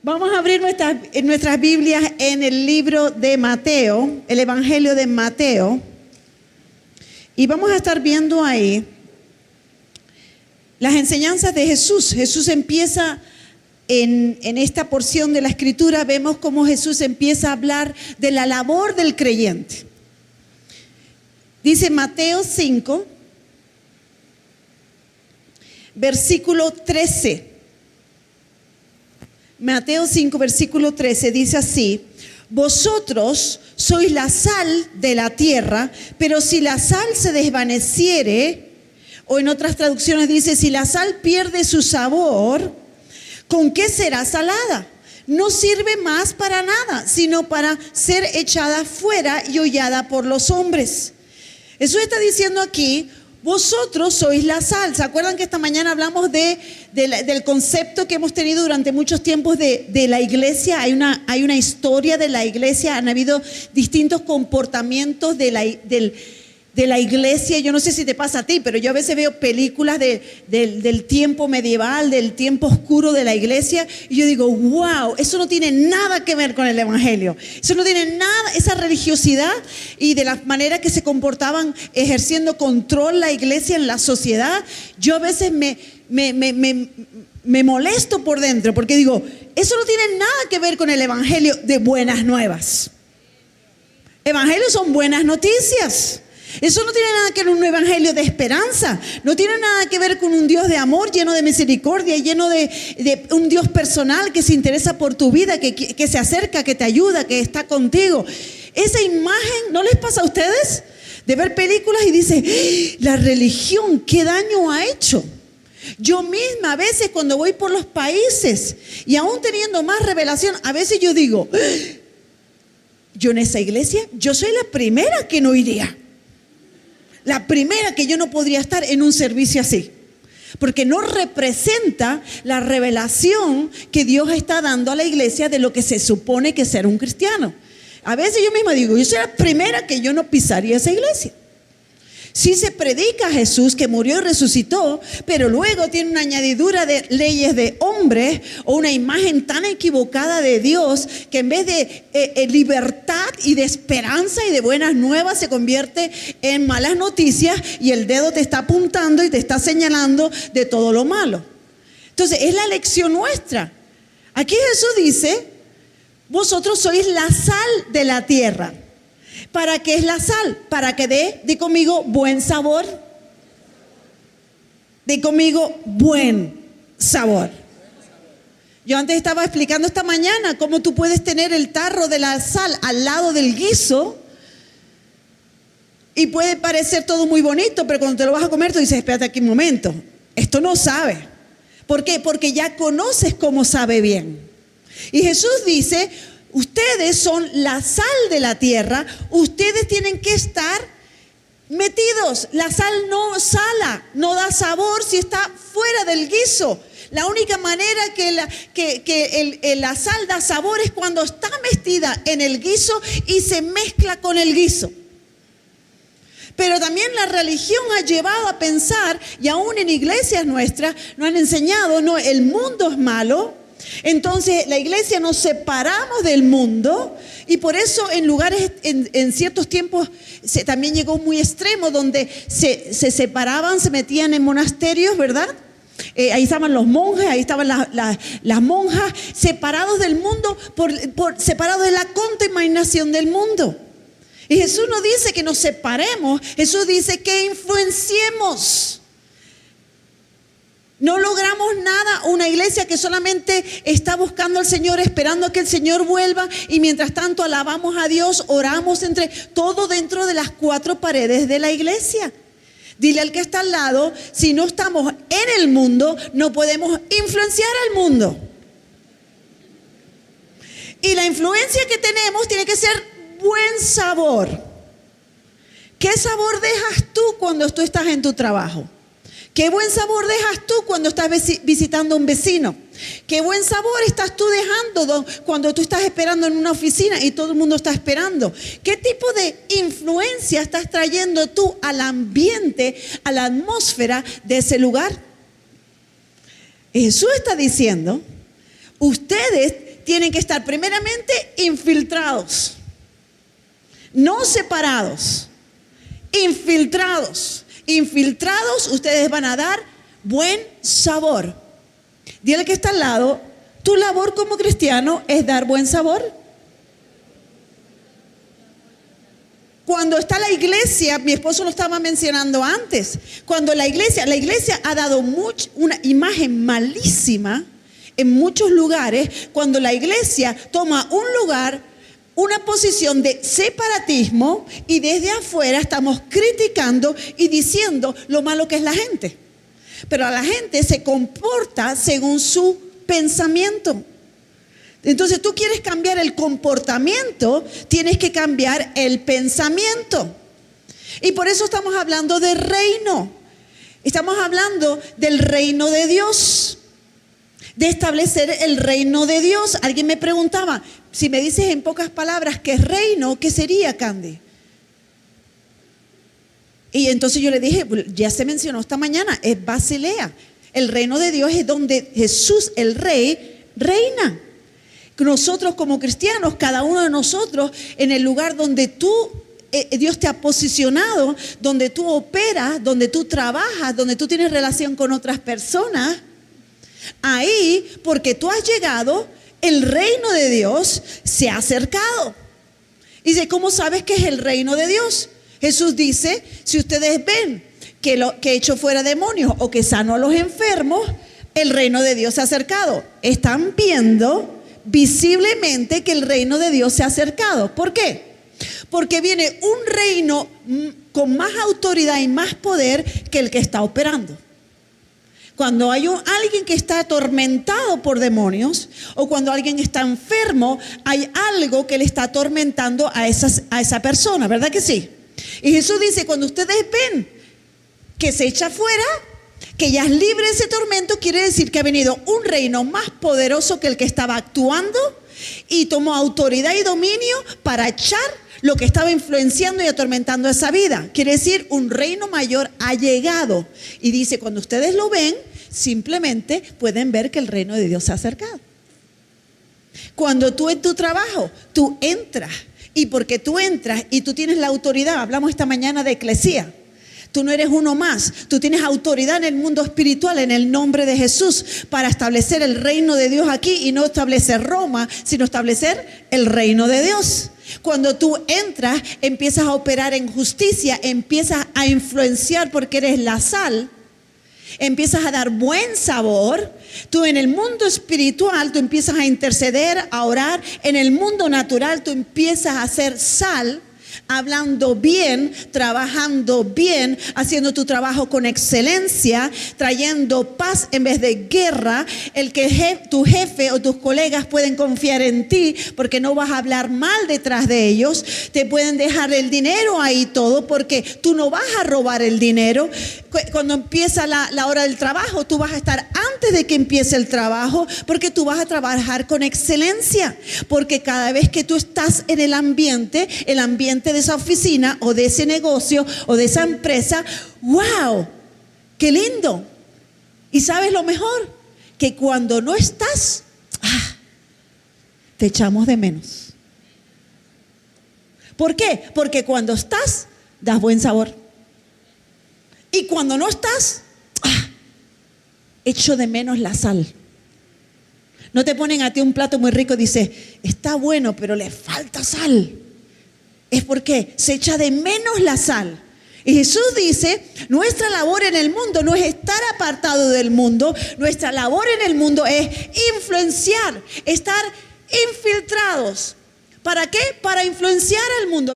Vamos a abrir nuestras Biblias en el libro de Mateo, el Evangelio de Mateo, y vamos a estar viendo ahí las enseñanzas de Jesús. Jesús empieza en esta porción de la Escritura, vemos cómo Jesús empieza a hablar de la labor del creyente. Dice Mateo 5, versículo 13. Mateo 5, versículo 13 dice así: vosotros sois la sal de la tierra, pero si la sal se desvaneciere, o en otras traducciones dice, si la sal pierde su sabor, ¿con qué será salada? No sirve más para nada, sino para ser echada fuera y hollada por los hombres. Jesús está diciendo aquí: vosotros sois la sal. ¿Se acuerdan que esta mañana hablamos del concepto que hemos tenido durante muchos tiempos de la iglesia? Hay una historia de la iglesia, han habido distintos comportamientos de la iglesia. Yo no sé si te pasa a ti, pero yo a veces veo películas del tiempo medieval, del tiempo oscuro de la iglesia, y yo digo, wow, eso no tiene nada que ver con el evangelio. Eso no tiene nada, esa religiosidad y de la manera que se comportaban ejerciendo control la iglesia en la sociedad. Yo a veces me molesto por dentro porque digo, eso no tiene nada que ver con el evangelio de buenas nuevas. Evangelios son buenas noticias. Eso no tiene nada que ver con un evangelio de esperanza. No tiene nada que ver con un Dios de amor, lleno de misericordia, lleno de un Dios personal que se interesa por tu vida, que se acerca, que te ayuda, que está contigo. Esa imagen, ¿no les pasa a ustedes? De ver películas y dice, la religión, ¿qué daño ha hecho? Yo misma a veces cuando voy por los países y aún teniendo más revelación, a veces yo digo, yo en esa iglesia, yo soy la primera que no iría. La primera que yo no podría estar en un servicio así, porque no representa la revelación que Dios está dando a la iglesia de lo que se supone que es ser un cristiano. A veces yo misma digo, yo soy la primera que yo no pisaría esa iglesia. Sí se predica a Jesús que murió y resucitó, pero luego tiene una añadidura de leyes de hombres o una imagen tan equivocada de Dios que en vez de libertad y de esperanza y de buenas nuevas se convierte en malas noticias y el dedo te está apuntando y te está señalando de todo lo malo. Entonces es la lección nuestra. Aquí Jesús dice, vosotros sois la sal de la tierra. ¿Para qué es la sal? Para que di conmigo, buen sabor. Di conmigo, buen sabor. Yo antes estaba explicando esta mañana cómo tú puedes tener el tarro de la sal al lado del guiso y puede parecer todo muy bonito, pero cuando te lo vas a comer tú dices, espérate aquí un momento, esto no sabe. ¿Por qué? Porque ya conoces cómo sabe bien. Y Jesús dice, ustedes son la sal de la tierra, ustedes tienen que estar metidos. La sal no sala, no da sabor si está fuera del guiso. La única manera que la sal da sabor es cuando está metida en el guiso y se mezcla con el guiso. Pero también la religión ha llevado a pensar, y aún en iglesias nuestras nos han enseñado, no, el mundo es malo. Entonces la iglesia nos separamos del mundo y por eso en lugares, en ciertos tiempos también llegó muy extremo donde se separaban, se metían en monasterios, ¿verdad? Ahí estaban los monjes, ahí estaban las monjas, separados del mundo, separados de la contaminación del mundo. Y Jesús no dice que nos separemos, Jesús dice que influenciemos. No logramos nada una iglesia que solamente está buscando al Señor, esperando a que el Señor vuelva y mientras tanto alabamos a Dios, oramos todo dentro de las cuatro paredes de la iglesia. Dile al que está al lado, si no estamos en el mundo, no podemos influenciar al mundo. Y la influencia que tenemos tiene que ser buen sabor. ¿Qué sabor dejas tú cuando tú estás en tu trabajo? ¿Qué buen sabor dejas tú cuando estás visitando a un vecino? ¿Qué buen sabor estás tú dejando cuando tú estás esperando en una oficina y todo el mundo está esperando? ¿Qué tipo de influencia estás trayendo tú al ambiente, a la atmósfera de ese lugar? Jesús está diciendo, ustedes tienen que estar primeramente infiltrados, no separados, infiltrados. Infiltrados, ustedes van a dar buen sabor. Dile que está al lado, tu labor como cristiano es dar buen sabor. Cuando está la iglesia, mi esposo lo estaba mencionando antes, cuando la iglesia ha dado una imagen malísima en muchos lugares, cuando la iglesia toma un lugar, una posición de separatismo y desde afuera estamos criticando y diciendo lo malo que es la gente. Pero la gente se comporta según su pensamiento. Entonces tú quieres cambiar el comportamiento, tienes que cambiar el pensamiento. Y por eso estamos hablando de reino. Estamos hablando del reino de Dios, de establecer el reino de Dios. Alguien me preguntaba, si me dices en pocas palabras qué es reino, ¿qué sería, Candy? Y entonces yo le dije, ya se mencionó esta mañana, es Basilea. El reino de Dios es donde Jesús, el Rey, reina. Nosotros como cristianos, cada uno de nosotros, en el lugar donde Dios te ha posicionado, donde tú operas, donde tú trabajas, donde tú tienes relación con otras personas, ahí, porque tú has llegado, el reino de Dios se ha acercado. Y dice, ¿cómo sabes que es el reino de Dios? Jesús dice, si ustedes ven que he hecho fuera demonios o que sano a los enfermos, el reino de Dios se ha acercado. Están viendo visiblemente que el reino de Dios se ha acercado. ¿Por qué? Porque viene un reino con más autoridad y más poder que el que está operando. Cuando hay alguien que está atormentado por demonios o cuando alguien está enfermo, hay algo que le está atormentando a esa persona, ¿verdad que sí? Y Jesús dice, cuando ustedes ven que se echa fuera, que ya es libre de ese tormento, quiere decir que ha venido un reino más poderoso que el que estaba actuando y tomó autoridad y dominio para echar lo que estaba influenciando y atormentando esa vida. Quiere decir, un reino mayor ha llegado. Y dice, cuando ustedes lo ven, simplemente pueden ver que el reino de Dios se ha acercado. Cuando tú en tu trabajo, tú entras, y porque tú entras y tú tienes la autoridad, hablamos esta mañana de eclesía. Tú no eres uno más, tú tienes autoridad en el mundo espiritual en el nombre de Jesús para establecer el reino de Dios aquí y no establecer Roma, sino establecer el reino de Dios. Cuando tú entras, empiezas a operar en justicia, empiezas a influenciar porque eres la sal, empiezas a dar buen sabor. Tú en el mundo espiritual, tú empiezas a interceder, a orar. En el mundo natural, tú empiezas a hacer sal, hablando bien, trabajando bien, haciendo tu trabajo con excelencia, trayendo paz en vez de guerra. El que tu jefe o tus colegas pueden confiar en ti porque no vas a hablar mal detrás de ellos. Te pueden dejar el dinero ahí todo porque tú no vas a robar el dinero. Cuando empieza la hora del trabajo, tú vas a estar antes de que empiece el trabajo porque tú vas a trabajar con excelencia. Porque cada vez que tú estás en el ambiente de esa oficina o de ese negocio o de esa empresa, ¡wow! ¡Qué lindo! Y ¿sabes lo mejor? Que cuando no estás, te echamos de menos. ¿Por qué? Porque cuando estás, das buen sabor. Y cuando no estás, echo de menos la sal. No te ponen a ti un plato muy rico y dices, está bueno, pero le falta sal. Es porque se echa de menos la sal. Y Jesús dice, nuestra labor en el mundo no es estar apartado del mundo. Nuestra labor en el mundo es influenciar, estar infiltrados. ¿Para qué? Para influenciar al mundo.